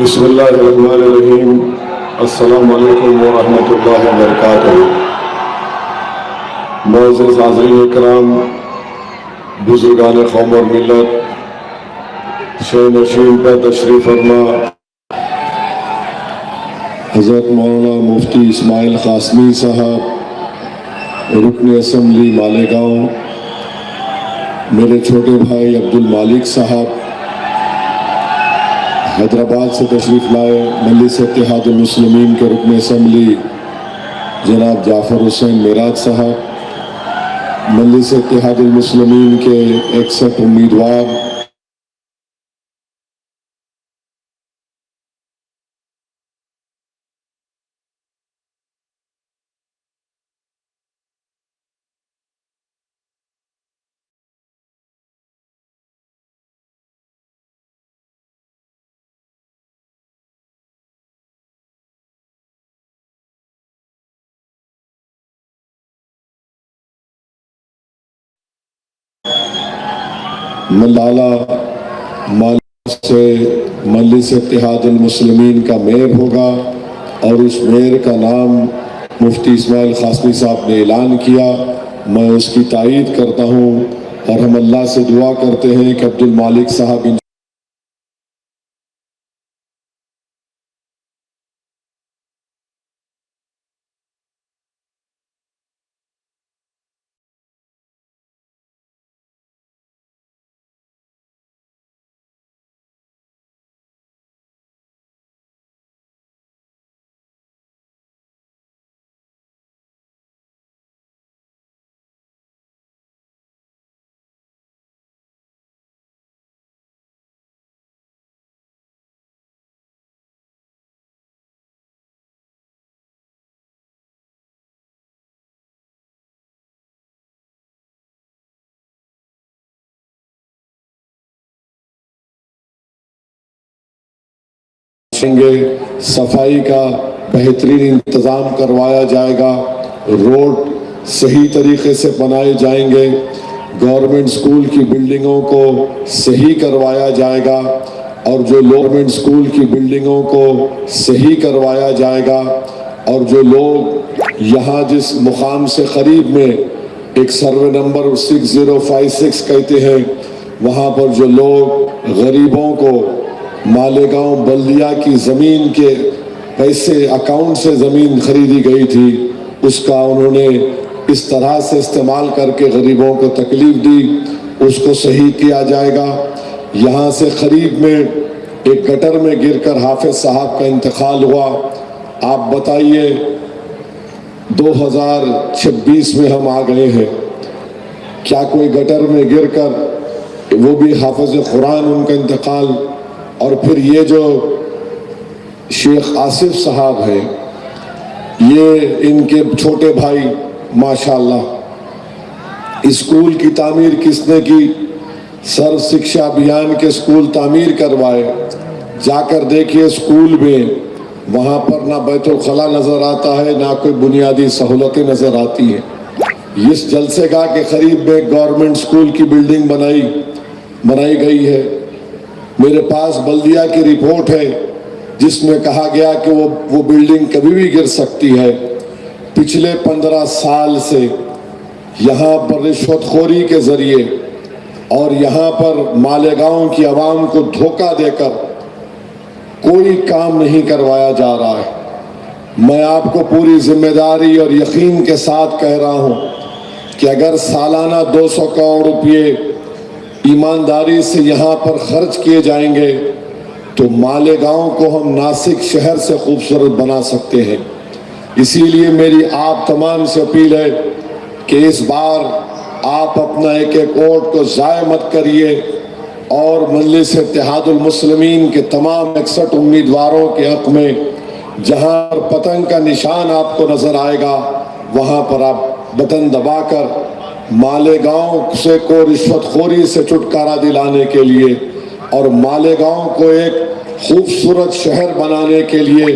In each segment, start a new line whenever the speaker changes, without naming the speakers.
बिस्मिल्लाहिर्रहमानिर्रहीम। अस्सलामु अलैकुम वरहमतुल्लाहि वबरकातुहू। मुअज़्ज़िज़ हाज़रीन इकराम, बुज़ुर्गान कौम और मिल्लत, शे नशीन पर तशरीफ़ फरमा हज़रत मौलाना मुफ्ती इस्माइल क़ासमी साहब, रुकन असम्बली मालेगांव, मेरे छोटे भाई अब्दुल मालिक साहब, हैदराबाद से तशरीफ़ लाए मजलिस इत्तेहादुल मुस्लिमीन के रुकन असम्बली जनाब जाफ़र हुसैन मेराज साहब, मजलिस इत्तेहादुल मुस्लिमीन के 61 उम्मीदवार, मलाला मालिक से मजलिस इत्तेहादुल मुस्लिमीन का मेयर होगा और उस मेयर का नाम मुफ्ती इस्माइल क़ासमी साहब ने ऐलान किया। मैं उसकी तायीद करता हूँ और हम अल्लाह से दुआ करते हैं कि अब्दुल मालिक साहब सफाई का बेहतरीन इंतज़ाम करवाया जाएगा, रोड सही तरीके से बनाए जाएंगे, गवर्नमेंट स्कूल की बिल्डिंगों को सही करवाया जाएगा और जो गवर्नमेंट स्कूल की बिल्डिंगों को सही करवाया जाएगा और जो लोग यहाँ जिस मुकाम से करीब में एक सर्वे नंबर 6056 कहते हैं, वहाँ पर जो लोग गरीबों को मालेगांव बल्दिया की ज़मीन के पैसे अकाउंट से ज़मीन खरीदी गई थी, उसका उन्होंने इस तरह से इस्तेमाल करके गरीबों को तकलीफ़ दी, उसको सही किया जाएगा। यहाँ से करीब में एक गटर में गिरकर हाफिज साहब का इंतकाल हुआ। आप बताइए 2026 में हम आ गए हैं, क्या कोई गटर में गिरकर, वो भी हाफिज कुरान उनका इंतकाल, और फिर ये जो शेख आसिफ साहब हैं, ये इनके छोटे भाई माशाल्लाह स्कूल की तामीर किसने की? सर्व शिक्षा अभियान के स्कूल तामीर करवाए। जाकर देखिए स्कूल में, वहाँ पर ना बैतुल खला नज़र आता है, ना कोई बुनियादी सहूलतें नज़र आती हैं। इस जलसेगाह के करीब में गवर्नमेंट स्कूल की बिल्डिंग बनाई गई है। मेरे पास बल्दिया की रिपोर्ट है जिसमें कहा गया कि वो बिल्डिंग कभी भी गिर सकती है। पिछले 15 साल से यहाँ पर रिश्वतखोरी के ज़रिए और यहाँ पर मालेगांव की आवाम को धोखा देकर कोई काम नहीं करवाया जा रहा है। मैं आपको पूरी जिम्मेदारी और यकीन के साथ कह रहा हूँ कि अगर सालाना 200 करोड़ रुपये ईमानदारी से यहाँ पर खर्च किए जाएंगे तो मालेगांव को हम नासिक शहर से खूबसूरत बना सकते हैं। इसीलिए मेरी आप तमाम से अपील है कि इस बार आप अपना एक एक वोट को ज़ाय मत करिए और मजलिस इत्तेहादुल मुस्लिमीन के तमाम 61 उम्मीदवारों के हक़ में जहाँ पर पतंग का निशान आपको नज़र आएगा, वहाँ पर आप बटन दबाकर मालेगांव से को रिश्वतखोरी से छुटकारा दिलाने के लिए और मालेगांव को एक खूबसूरत शहर बनाने के लिए,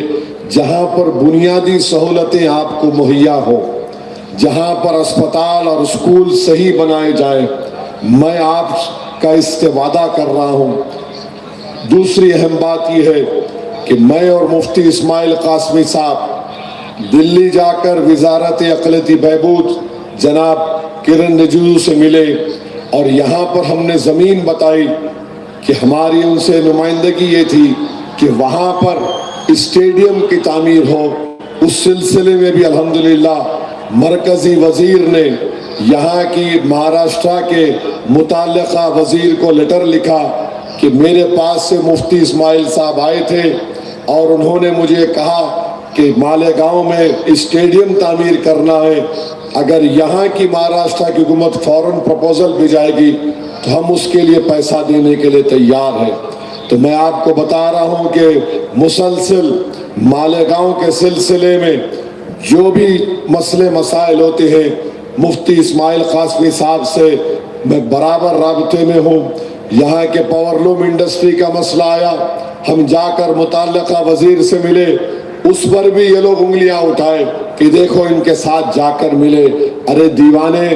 जहां पर बुनियादी सहूलतें आपको मुहैया हो, जहां पर अस्पताल और स्कूल सही बनाए जाए, मैं आपका इससे वादा कर रहा हूं। दूसरी अहम बात यह है कि मैं और मुफ्ती इस्माइल कासमी साहब दिल्ली जाकर वजारत अक़लियती बहबूद जनाब किरण रिजिजू से मिले और यहाँ पर हमने ज़मीन बताई कि हमारी उनसे नुमाइंदगी ये थी कि वहाँ पर स्टेडियम की तामीर हो। उस सिलसिले में भी अल्हम्दुलिल्लाह मरकज़ी वज़ीर ने यहाँ की महाराष्ट्र के मुताल्लिक़ा वज़ीर को लेटर लिखा कि मेरे पास से मुफ्ती इस्माइल साहब आए थे और उन्होंने मुझे कहा कि मालेगांव में स्टेडियम तामीर करना है, अगर यहाँ की महाराष्ट्र की हुकूमत फ़ौरन प्रपोज़ल भेजाएगी तो हम उसके लिए पैसा देने के लिए तैयार हैं। तो मैं आपको बता रहा हूँ कि मुसलसल मालेगांव के सिलसिले में जो भी मसले मसाइल होते हैं मुफ्ती इस्माइल कासमी साहब से मैं बराबर राबते में हूँ। यहाँ के पावरलूम इंडस्ट्री का मसला आया, हम जाकर मुताल्लिक़ा वज़ीर से मिले, उस पर भी ये लोग उंगलियां उठाए कि देखो इनके साथ जाकर मिले। अरे दीवाने,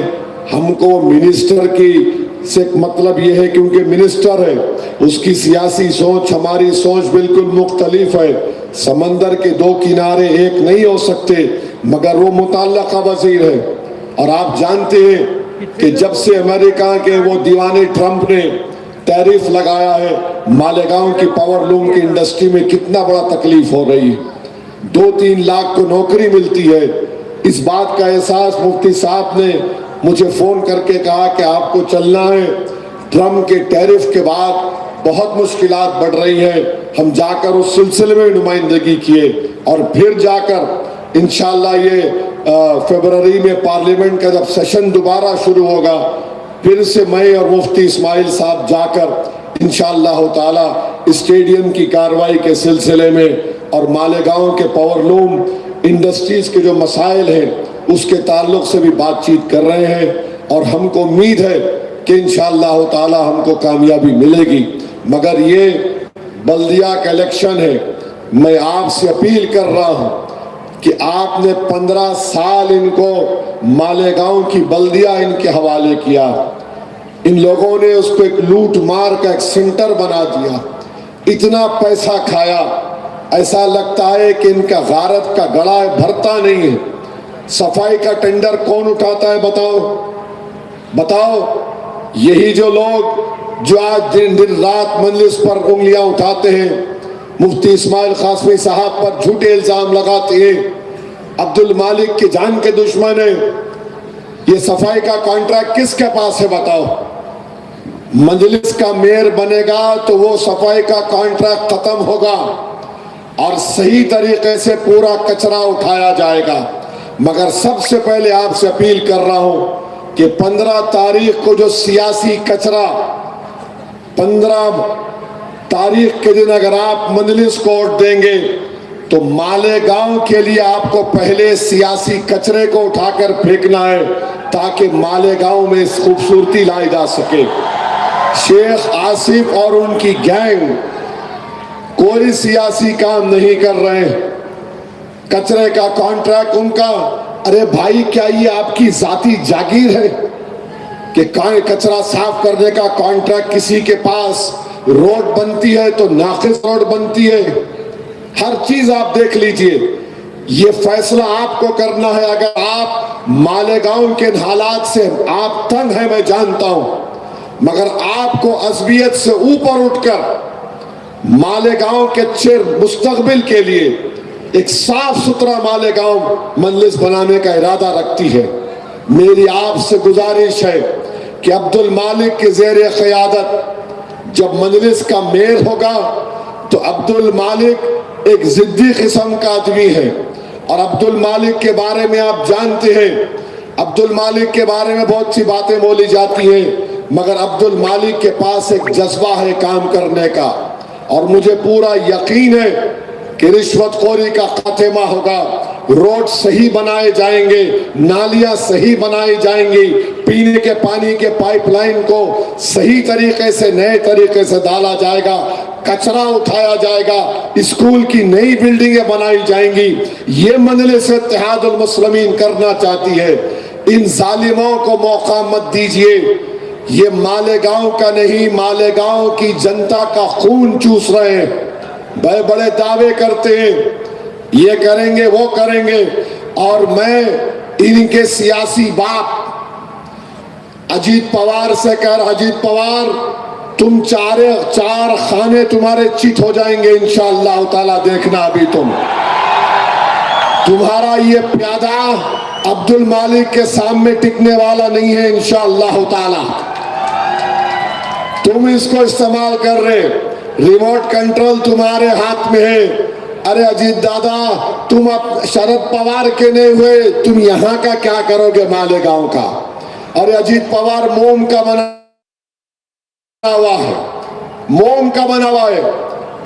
हमको मिनिस्टर की से मतलब ये है क्योंकि मिनिस्टर है, उसकी सियासी सोच हमारी सोच बिल्कुल मुख्तलिफ है। समंदर के दो किनारे एक नहीं हो सकते, मगर वो मुताल्लिक़ा वज़ीर है। और आप जानते हैं कि जब से अमेरिका के वो दीवाने ट्रंप ने टैरिफ लगाया है, मालेगांव की पावरलूम की इंडस्ट्री में कितना बड़ा तकलीफ हो रही है। 2-3 लाख को नौकरी मिलती है। इस बात का एहसास मुफ्ती साहब ने मुझे फ़ोन करके कहा कि आपको चलना है, ट्रम्प के टैरिफ के बाद बहुत मुश्किलात बढ़ रही हैं। हम जाकर उस सिलसिले में नुमाइंदगी किए और फिर जाकर इंशाअल्लाह ये फरवरी में पार्लियामेंट का जब सेशन दोबारा शुरू होगा, फिर से मैं और मुफ्ती इस्माइल साहब जाकर इंशाअल्लाह ताला स्टेडियम की कार्रवाई के सिलसिले में और मालेगांव के पावरलूम इंडस्ट्रीज़ के जो मसाइल हैं उसके ताल्लुक से भी बातचीत कर रहे हैं। और हमको उम्मीद है कि इंशाअल्लाह ताला हमको कामयाबी मिलेगी। मगर ये बल्दिया का इलेक्शन है, मैं आपसे अपील कर रहा हूँ कि आपने 15 साल इनको मालेगांव की बल्दिया इनके हवाले किया। इन लोगों ने उसको एक लूट मार का एक सेंटर बना दिया, इतना पैसा खाया, ऐसा लगता है कि इनका गारत का गड़ा भरता नहीं है। सफाई का टेंडर कौन उठाता है बताओ बताओ? यही जो लोग जो आज दिन दिन रात मजलिस पर उंगलियां उठाते हैं, मुफ्ती इस्माइल कासमी साहब पर झूठे इल्जाम लगाते हैं, अब्दुल मालिक की जान के दुश्मन है। ये सफाई का कॉन्ट्रैक्ट किसके पास है बताओ? मजलिस का मेयर बनेगा तो वो सफाई का कॉन्ट्रैक्ट खत्म होगा और सही तरीके से पूरा कचरा उठाया जाएगा। मगर सबसे पहले आपसे अपील कर रहा हूं कि 15 तारीख को जो सियासी कचरा 15 तारीख के दिन अगर आप मजलिस को वोट देंगे तो मालेगांव के लिए आपको पहले सियासी कचरे को उठाकर फेंकना है ताकि मालेगांव में खूबसूरती लाई जा सके। शेख आसिफ और उनकी गैंग कोई सियासी काम नहीं कर रहे हैं, कचरे का कॉन्ट्रैक्ट उनका। अरे भाई, क्या ये आपकी जाती जागीर है कि कचरा साफ करने का कॉन्ट्रैक्ट किसी के पास? रोड बनती है तो नाकिस रोड बनती है, हर चीज आप देख लीजिए। ये फैसला आपको करना है। अगर आप मालेगांव के हालात से आप तंग हैं, मैं जानता हूं, मगर आपको अज़बियत से ऊपर उठकर मालेगांव के अच्छे मुस्तकबिल के लिए एक साफ सुथरा मालेगांव मजलिस बनाने का इरादा रखती है। मेरी आपसे गुजारिश है कि अब्दुल मालिक के ज़ेर क़यादत जब मजलिस का मेयर होगा तो अब्दुल मालिक एक ज़िद्दी किस्म का आदमी है। और अब्दुल मालिक के बारे में आप जानते हैं, अब्दुल मालिक के बारे में बहुत सी बातें बोली जाती हैं, मगर अब्दुल मालिक के पास एक जज्बा है काम करने का। और मुझे पूरा यकीन है कि रिश्वतखोरी का खात्मा होगा, रोड सही बनाए जाएंगे, नालियां सही बनाई जाएंगी, पीने के पानी के पाइपलाइन को सही तरीके से नए तरीके से डाला जाएगा, कचरा उठाया जाएगा, स्कूल की नई बिल्डिंगें बनाई जाएंगी। ये मजलिस इत्तेहादुल मुस्लिमीन करना चाहती है। इन जालिमों को मौका मत दीजिए। ये मालेगांव का नहीं, मालेगांव की जनता का खून चूस रहे हैं। बड़े बड़े दावे करते हैं, ये करेंगे वो करेंगे, और मैं इनके सियासी बाप अजीत पवार से कह, अजीत पवार तुम चार खाने तुम्हारे चित हो जाएंगे इंशाअल्लाह ताला, देखना अभी तुम्हारा ये प्यादा अब्दुल मालिक के सामने टिकने वाला नहीं है इंशाअल्लाह ताला। तुम इसको इस्तेमाल कर रहे, रिमोट कंट्रोल तुम्हारे हाथ में है। अरे अजीत दादा, तुम अब शरद पवार के नहीं हुए, तुम यहां का क्या करोगे मालेगांव का? अरे अजीत पवार मोम का बना हुआ है, मोम का बना हुआ है।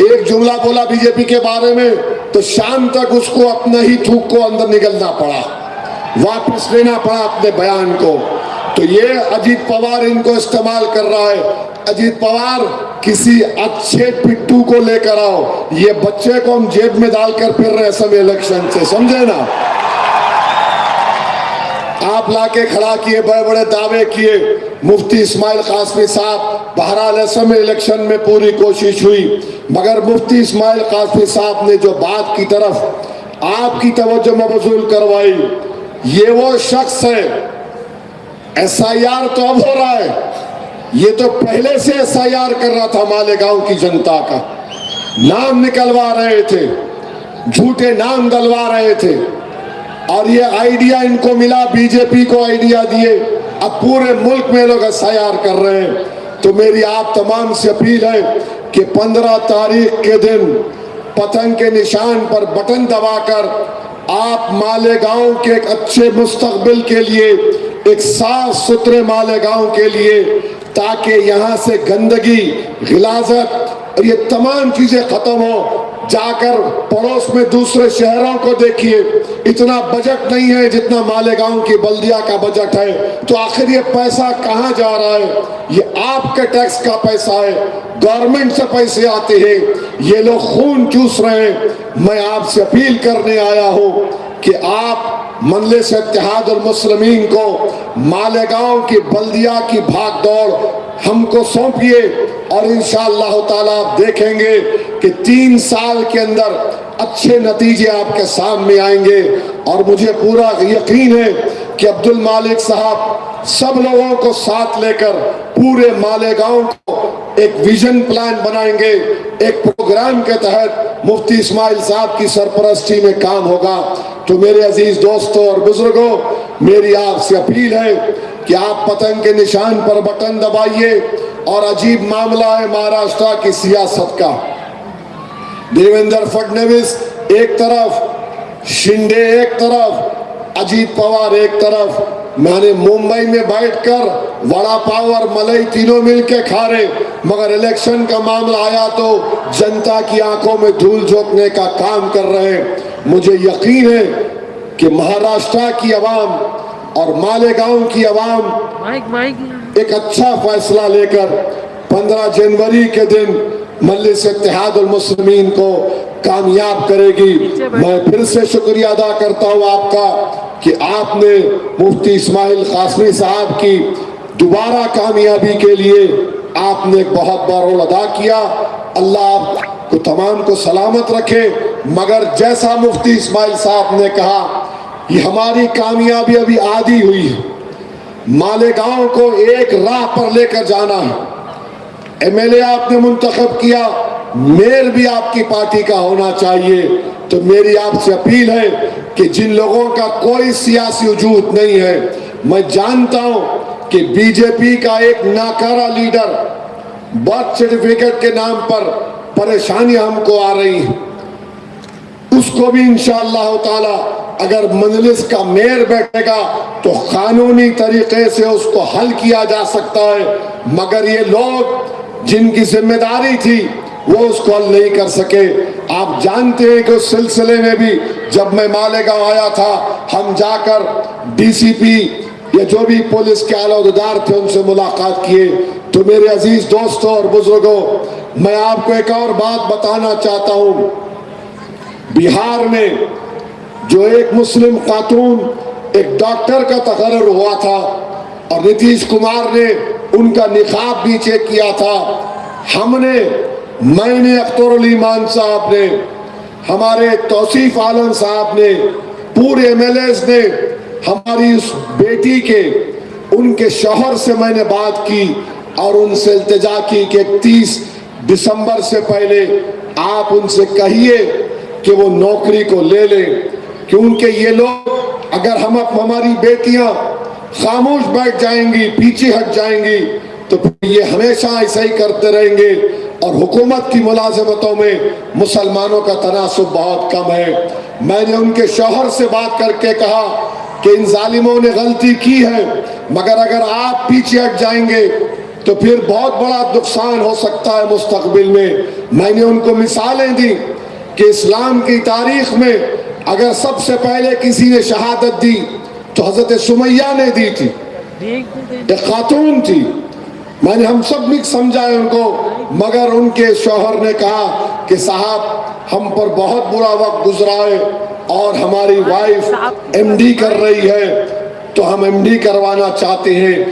एक जुमला बोला बीजेपी के बारे में तो शाम तक उसको अपना ही थूक को अंदर निकलना पड़ा, वापस लेना पड़ा अपने बयान को। तो ये अजीत पवार इनको इस्तेमाल कर रहा है। अजीत पवार किसी अच्छे पिट्टू को लेकर आओ, ये बच्चे को हम जेब में डालकर फिर रहे सब इलेक्शन से, समझे ना? आप लाके खड़ा किए, बड़े बड़े दावे किए। मुफ्ती इस्माइल कासमी साहब, बहरहाल असम इलेक्शन में पूरी कोशिश हुई, मगर मुफ्ती इस्माइल कासमी साहब ने जो बात की तरफ आपकी तवज्जो मबजूल करवाई, ये वो शख्स है। SIR तो अब हो रहा है, ये तो पहले से SIR कर रहा था मालेगांव की जनता का, नाम निकलवा रहे थे, झूठे नाम डलवा रहे थे, और ये आइडिया इनको मिला, बीजेपी को आइडिया दिए, अब पूरे मुल्क में लोग SIR कर रहे हैं। तो मेरी आप तमाम से अपील है कि 15 तारीख के दिन पतंग के निशान पर बटन दबाकर आप मालेगांव के एक अच्छे मुस्तकबिल के लिए, एक साफ सुथरे मालेगांव के लिए, ताकि यहाँ से गंदगी, गिलाजत और ये तमाम चीजें खत्म हो। जाकर पड़ोस में दूसरे शहरों को देखिए, इतना बजट नहीं है जितना मालेगांव की बल्दिया का बजट है। तो आखिर ये पैसा कहाँ जा रहा है? ये आपके टैक्स का पैसा है, गवर्नमेंट से पैसे आते हैं, ये लोग खून चूस रहे हैं। मैं आपसे अपील करने आया हूँ कि आप मजलिस इत्तेहाद उल मुस्लिमीन को मालेगांव की बल्दिया की भाग दौड़ हमको सौंपिए, और इंशाअल्लाह ताला आप देखेंगे कि 3 साल के अंदर अच्छे नतीजे आपके सामने आएंगे। और मुझे पूरा यकीन है कि अब्दुल मालिक साहब सब लोगों को साथ लेकर पूरे मालेगांव को एक विजन प्लान बनाएंगे, एक प्रोग्राम के तहत मुफ्ती इस्माइल साहब की सरपरस्ती में काम होगा। तो मेरे अजीज दोस्तों और बुजुर्गों, मेरी आपसे अपील है कि आप पतंग के निशान पर बटन दबाइए। और अजीब मामला है महाराष्ट्र की सियासत का, देवेंद्र फडणवीस एक तरफ, शिंदे एक तरफ, अजीत पवार एक तरफ। मैंने मुंबई में बैठकर वड़ा पाव और मलाई तीनों मिलके खा रहे, मगर इलेक्शन का मामला आया तो जनता की आंखों में धूल झोंकने का काम कर रहे हैं। मुझे यकीन है कि महाराष्ट्र की आवाम और मालेगांव की आवाम एक अच्छा फैसला लेकर 15 जनवरी के दिन मजलिस इत्तेहाद उल मुस्लिमीन को कामयाब करेगी। मैं फिर से शुक्रिया अदा करता हूँ आपका कि आपने मुफ्ती इस्माइल कासमी साहब की दोबारा कामयाबी के लिए आपने एक बहुत बड़ा रोल अदा किया। अल्लाह आपको तमाम को सलामत रखे। मगर जैसा मुफ्ती इस्माइल साहब ने कहा, ये हमारी कामयाबी अभी आधी हुई है। मालेगांव को एक राह पर लेकर जाना है। MLA आपने मुंतखब किया, मेयर भी आपकी पार्टी का होना चाहिए। तो मेरी आपसे अपील है कि जिन लोगों का कोई सियासी वजूद नहीं है, मैं जानता हूं कि बीजेपी का एक नाकारा लीडर, बर्थ सर्टिफिकेट के नाम पर परेशानियां हमको आ रही हैं, उसको भी इंशाअल्लाह ताला अगर मजलिस का मेयर बैठेगा तो कानूनी तरीके से उसको हल किया जा सकता है। मगर ये लोग जिनकी जिम्मेदारी थी वो उसको हल नहीं कर सके। आप जानते हैं कि उस सिलसिले में भी जब मैं मालेगांव आया था, हम जाकर DCP या जो भी पुलिस के आलादार थे उनसे मुलाकात किए। तो मेरे अजीज दोस्तों और बुजुर्गों, मैं आपको एक और बात बताना चाहता हूँ। बिहार में जो एक मुस्लिम खातून, एक डॉक्टर का तकर्रुर हुआ था और नीतीश कुमार ने उनका निकाब भी चेक किया था। हमने मैंने, अख्तरुल ईमान साहब ने, हमारे तौसीफ आलम साहब ने, पूरे एमएलएस ने, हमारी उस बेटी के, उनके शौहर से मैंने बात की और उनसे इल्तिजा की कि 31 दिसंबर से पहले आप उनसे कहिए कि वो नौकरी को ले लें, क्योंकि ये लोग, अगर हमारी बेटियां खामोश बैठ जाएंगी, पीछे हट जाएंगी, तो फिर ये हमेशा ऐसा ही करते रहेंगे और हुकूमत की मुलाजमतों में मुसलमानों का तनासुब बहुत कम है। मैंने उनके शौहर से बात करके कहा कि इन जालिमों ने गलती की है, मगर अगर आप पीछे हट जाएंगे तो फिर बहुत बड़ा नुकसान हो सकता है मुस्तकबिल में। मैंने उनको मिसालें दी कि इस्लाम की तारीख में अगर सबसे पहले किसी ने शहादत दी तो हजरत सुमैया ने दी थी, एक खातून थी। मैंने हम सब मिक्स समझाए उनको, मगर उनके शौहर ने कहा कि साहब हम पर बहुत बुरा वक्त गुजरा है और हमारी वाइफ एमडी कर रही है, तो हम एमडी करवाना चाहते हैं।